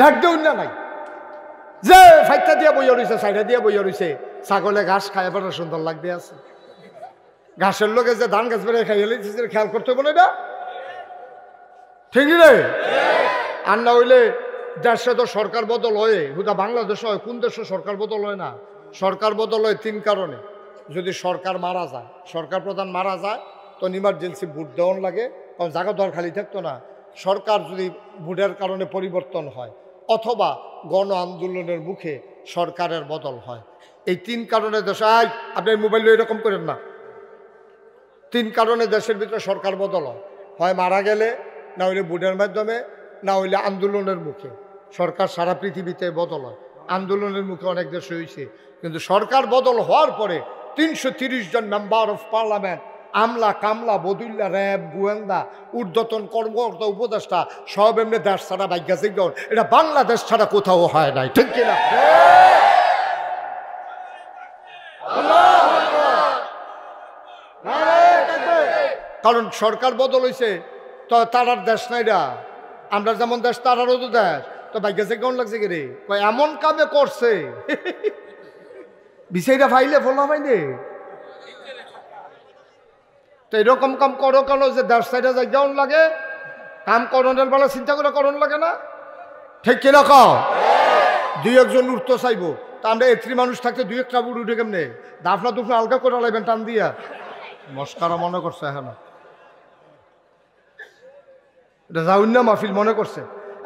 ডাক দেও না নাই, যে ফাইটটা দিয়ে বইয়া রয়েছে, সাইডা দিয়ে বইয়া রয়েছে, ছাগলে ঘাস খায় এবার সুন্দর লাগতে আছে, ঘাসের লোকে যে ধান গাছ বেড়ে খাইয়ে খেয়াল করতে বলে না, ঠিক রে। আর না হইলে দেশে তো সরকার বদল হয়, হুদা বাংলাদেশ হয়, কোন দেশে সরকার বদল হয় না? সরকার বদল হয় তিন কারণে। যদি সরকার মারা যায়, সরকার প্রধান মারা যায়, তো ইমার্জেন্সি ভোট দেওয়ান লাগে, কারণ জায়গা দর খালি থাকতো না। সরকার যদি ভোটের কারণে পরিবর্তন হয়, অথবা গণ আন্দোলনের মুখে সরকারের বদল হয়, এই তিন কারণে দেশে আপনি মোবাইল এরকম করেন না, তিন কারণে দেশের ভিতরে সরকার বদল হয়, হয় মারা গেলে, না হইলে ভোটের মাধ্যমে, না হইলে আন্দোলনের মুখে। সরকার সারা পৃথিবীতে বদল হয়, আন্দোলনের মুখে অনেক দেশ হয়েছে, কিন্তু সরকার বদল হওয়ার পরে 330 জন মেম্বার অফ পার্লামেন্ট, আমলা কামলা বদুল্লা র্যাব গোয়েন্দা ঊর্ধ্বতন কর্মকর্তা উপদেষ্টা সব এমনি দেশ ছাড়া ভাগ্যা জিজ্ঞান, এটা বাংলাদেশ ছাড়া কোথাও হয় নাই, ঠিক কিনা? কারণ সরকার বদল হয়েছে, তো তারার দেশ নাইরা, আমরা যেমন দেশ তারারও তো দেশ, তো ভাগ্যে কেমন লাগছে কি রে, এমন কামে করছে বিষয়টা ফাইলে ফোলা পাইলে, তো এরকম কাম করো কেন যে দেশ সাইডে যাই কেমন লাগে, কাম করণের বেলা চিন্তা করে করণ লাগে না, ঠিক কিনা কও? দুই একজন উঠতে চাইবো, তা আমরা এত্রি মানুষ থাকতে দুই একটা বুড় উঠে কেমনে দাফনা দুফনা আলগা করে লাগবেন টান দিয়া, মস্কারা মনে করছে এখন এটা যাউন না মাহফিল মনে করছে,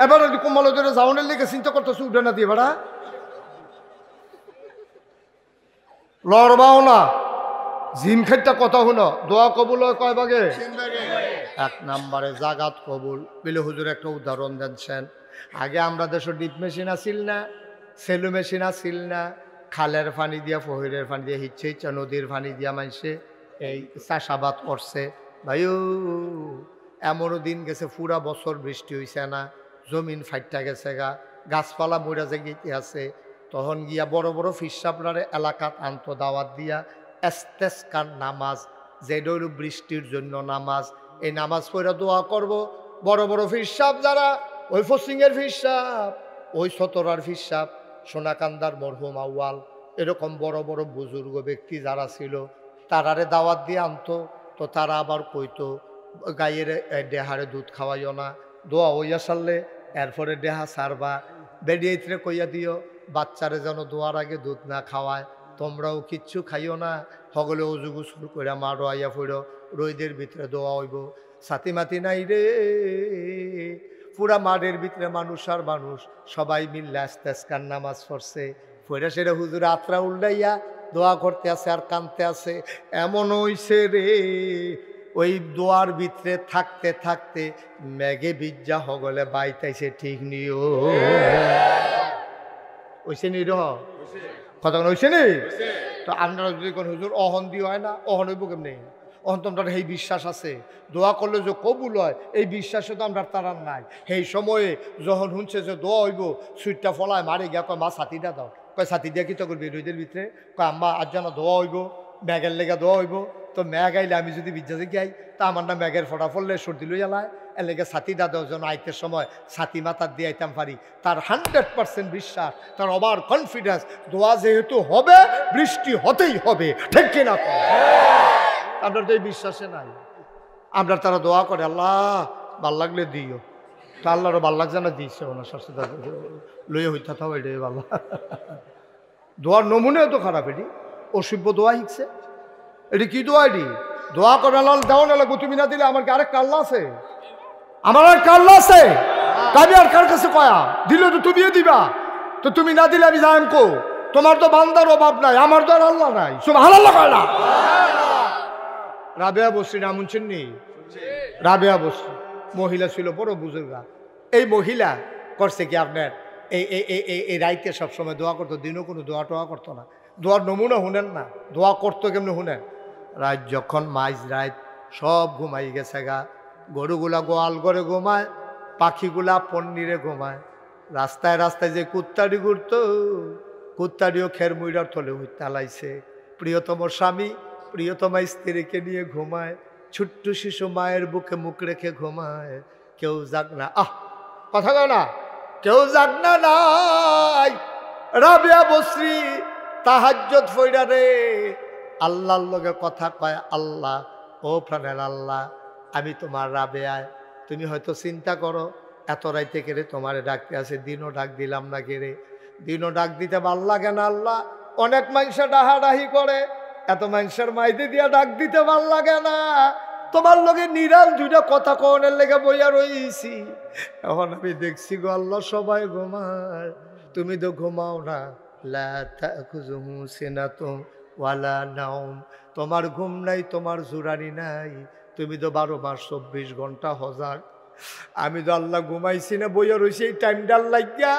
এবার কোমল ধরে যাওনের লিগে চিন্তা করতেছে উঠে না দিয়ে বেড়া লড়বাও না, জিম খেটটা কথা শুনো, দোয়া কবুল হয় কয় ভাগে? এক নম্বরে জাগাত কবুল। বিলে হুজুর একটা উদাহরণ দিচ্ছেন, আগে আমরা দেশে ডিপ মেশিন আসিল না, সেলু মেশিন আসিল না, খালের পানি দিয়া ফহিরের পানি দিয়ে হিচ্ছে ইচ্ছা নদীর পানি দিয়া মাইসে এই চাষাবাদ করছে। ভাইও এমনও দিন গেছে পুরা বছর বৃষ্টি হইছে না, জমিন ফাইটটা গেছে গা, গাছপালা মরা যে গেতে আছে, তখন গিয়া বড় বড় ফিসাবলারে এলাকাত আন্ত দাওয়াত দিয়া ইস্তেসকার নামাজ, যেটা হইল বৃষ্টির জন্য নামাজ, এই নামাজ পড়া দোয়া করব। বড় বড় ফিসাব যারা, ওই ফসিংয়ের ফিসাব, ওই সতরার ফিসাব, সোনাকান্দার মরহুম আউয়াল, এরকম বড় বড় বুজুর্গ ব্যক্তি যারা ছিল, তারারে দাওয়াত দিয়ে আনতো, তো তারা আবার কইতো গাইয়ের দেহারে দুধ খাওয়াইও না, দোয়া হইয়া সারলে এরপরে দেহা সারবা, বেডিয়েতরে কইয়া দিও বাচ্চারে যেন দোয়ার আগে দুধ না খাওয়ায়, তোমরাও কিচ্ছু খাইও না, হগলে অজু গোসল কইরা মা রোয়াইয়া পড়ো, রইদের ভিতরে দোয়া হইব। সাথী মাতি নাই রে, পুরা মাঠের ভিতরে মানুষ আর মানুষ সবাই মিললে ইস্তেসকার নামাজ পড়ছে, পড়ে সেটা হুজুর আত্রা উল্টাইয়া দোয়া করতে আছে আর কানতে আছে। এমন হইছে রে, ওই দোয়ার ভিতরে থাকতে থাকতে মেঘে বিজ্জা হগলে বাইতাইছে, ঠিক নিও ওইসে নি রহ কথা হইছে নি। তো আপনারা যদি কোন হুজুর অহন দিয়ে হয় না, অহন হইব কেমনি? অহন তোমরা এই বিশ্বাস আছে দোয়া করলে যে কবুল হয়, এই বিশ্বাসে তো আমরা তারার নাই। সেই সময়ে যখন শুনছে যে দোয়া হইব, সুইটটা ফলায় মারে গিয়া কয় মা ছাতিটা দাও, কয় ছাতি দিয়া কিতা করবি রইদের ভিতরে, কয় আম্মা আজ যেন দোয়া হইব, ম্যাগের লেগা দোয়া হইব, তো ম্যাগ আইলে আমি যদি বিজ্জাতে গাই তা আমার না ম্যাগের ফটা ফললে সর্দি লই এলায়, এর লেগে ছাতি দাদাও যেন আইতের সময় ছাতি মাথার দিয়ে আইতাম পারি। তার 100% বিশ্বাস, তার ওভার কনফিডেন্স, দোয়া যেহেতু হবে বৃষ্টি হতেই হবে, ঠিক কিনা? আমরা তো এই বিশ্বাসে নাই। আমরা তারা দোয়া করে আল্লাহ ভাল লাগলে দিও, তো আল্লাহরও ভাল লাগছে না দিচ্ছে ওনার সাথে লইয়া হইতে থাও এটাই ভালো। দোয়ার নমুনেও তো খারাপ, এটি অসভ্য দোয়া শিখছে। এটি কি দোয়া? এটি দোয়া করে লাল দেওয়া না লাগবো, তুমি না দিলে আমার কি আরেক কাল্লা আছে? আমার আর কাল্লা আছে, আমি আর কার কাছে কয়া দিলে তো তুমিও দিবা, তো তুমি না দিলে আমি যাই কো? তোমার তো বান্দার অভাব নাই, আমার তো আর আল্লাহ নাই। সুবহানাল্লাহ কয় না? রাবেয়া বসরি নাম শুনছেন নি? রাবেয়া বসরি মহিলা ছিল, বড় বুজুর্গা। এই মহিলা করছে কি আপনার এই রাইতে সবসময় দোয়া করতো, দিনও কোনো দোয়া টোয়া করতো না। দোয়ার নমুনা শুনেন না, দোয়া করতো কেমনি শুনেন? রাত যখন মাইজ রাত সব ঘুমাই গেছে গা, গরুগুলা গোয়াল করে ঘুমায়, পাখিগুলা পন্নিরে ঘুমায়, রাস্তায় রাস্তায় যে কুত্তাড়ি ঘুরতো, কুত্তাড়িও খের মুইরার থলে তালাইছে। প্রিয়তম স্বামী প্রিয়তমা স্ত্রীকে নিয়ে ঘুমায়, ছোট্ট শিশু মায়ের বুকে মুখ রেখে ঘুমায়। কেউ জাগ না, কথা কয় না, কেউ জাগ না নাই। রাবেয়া বসরি তাহাজ্জুদ পইড়া রে আল্লাহর লগে কথা কয়, আল্লাহ ও প্রাণের আল্লাহ, আমি তোমার রাবেয়ায়, তুমি হয়তো চিন্তা করো এত রাইতে কেড়ে তোমারে ডাকতে আছে, দিনও ডাক দিলাম না কেড়ে, দিনও ডাক দিতে ভাল লাগে না আল্লাহ, অনেক মানুষে ডাহাডাহি করে, এত মানুষের মাইদি দিয়া ডাক দিতে ভাল লাগে না, তোমার লগে নিরাল দুইটা কথা কনের লেগে বইয়া রইছি। এখন আমি দেখছি গো আল্লাহ সবাই ঘুমায়, তুমি তো ঘুমাও না। লা তাখুযুহু সিনাতুন ওয়ালা নাওম, তোমার ঘুম নাই, তোমার জুরানি নাই, তুমি তো 12 মাস 24 ঘন্টা হজার। আমি তো আল্লাহ ঘুমাইছি না, বইয়া রইছি এই টাইমটার লাগিয়া।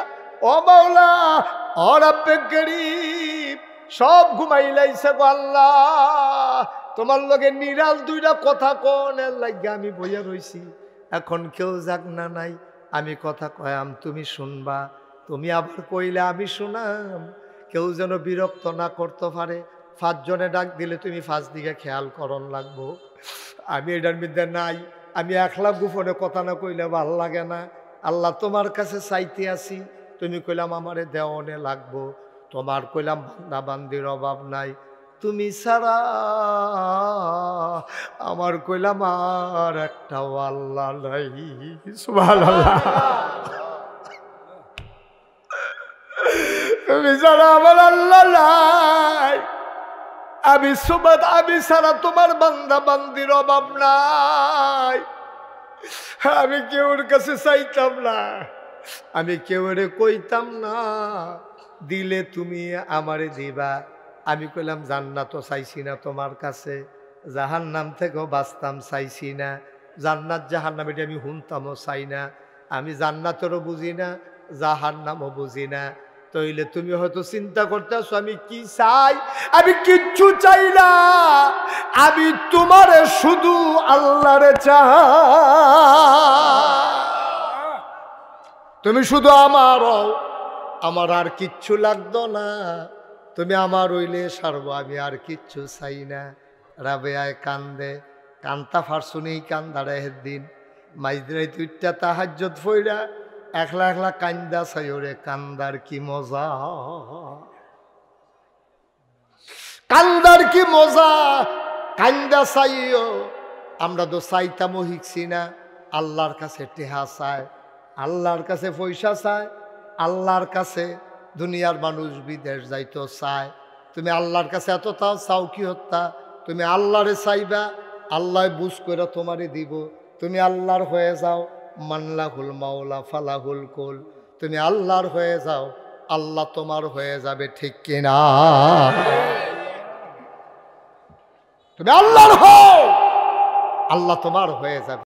ও মাওলা ও রব্বে করিম, সব ঘুমাইলাইছে গো আল্লাহ, তোমার লগে নিরাল দুইটা কথা কনের লাগিয়া আমি বইয়া রইছি। এখন কেউ যাক না নাই, আমি কথা কয়াম তুমি শুনবা, তুমি আবার কইলে আমি শুনাম, কেউ যেন বিরক্ত না করতে পারে। 5 জনে ডাক দিলে তুমি 5 দিকে খেয়াল করন লাগবো। আমি এটার মধ্যে নাই, আমি একলা গোপনে কথা না কইলে ভাল লাগে না। আল্লাহ তোমার কাছে চাইতে আসি, তুমি কইলাম আমারে দেওয়ানে লাগবো, তোমার কইলাম বান্দা বান্দির অভাব নাই, তুমি ছাড়া আমার কইলাম আর একটাও আল্লাহ নাই। সুবহানাল্লাহ। তুমি ছাড়া আমার আল্লাহ নাই, আমি সুবাদ, আমি ছাড়া তোমার বান্দা বান্দির অভাব নাই। আমি কেউর কাছে চাইতাম না, আমি কেউরে কইতাম না, দিলে তুমি আমারে দিবা। আমি কইলাম জান্নাত চাইছি না তোমার কাছে, জাহান্নাম থেকেও বাঁচতাম চাইছি না, জান্নাত জাহান্নাম এটা আমি শুনতামও চাই না, আমি জান্নাতেরও বুঝি না, জাহান্নামও বুঝি না। তাইলে তুমি হয়তো চিন্তা করতেছো আমি কি চাই, আমি কিচ্ছু চাই না, আমি তোমারে শুধু আল্লাহরে চাই, তুমি শুধু আমার আর কিচ্ছু লাগতো না, তুমি আমার হইলে সারবো, আমি আর কিচ্ছু চাই না। রাবেয়ায় কান্দে, কান্তা ফারসুনি কান্দারে দিন মাইজরাই তুইটা তাহাজ্জুদ ফইরা একলা একলা কান্দা চাই, ওরে কান্দার কি মজা, কান্দার কি মজা, কান্দা চাইও। আমরা তো চাইতামও শিখছি না, আল্লাহর কাছে টেহা চায়, আল্লাহর কাছে পয়সা চায়, আল্লাহর কাছে দুনিয়ার মানুষ বিদেশ যাইতো চায়। তুমি আল্লাহর কাছে এত তাও চাও কি হত্যা, তুমি আল্লাহরে চাইবা, আল্লাহ বুঝ করে তোমারে দিব, তুমি আল্লাহর হয়ে যাও। মানলাহুল মাওলা ফালাহুল কুল, তুমি আল্লাহর হয়ে যাও, আল্লাহ তোমার হয়ে যাবে, ঠিক কিনা? তুমি আল্লাহর হও, আল্লাহ তোমার হয়ে যাবে।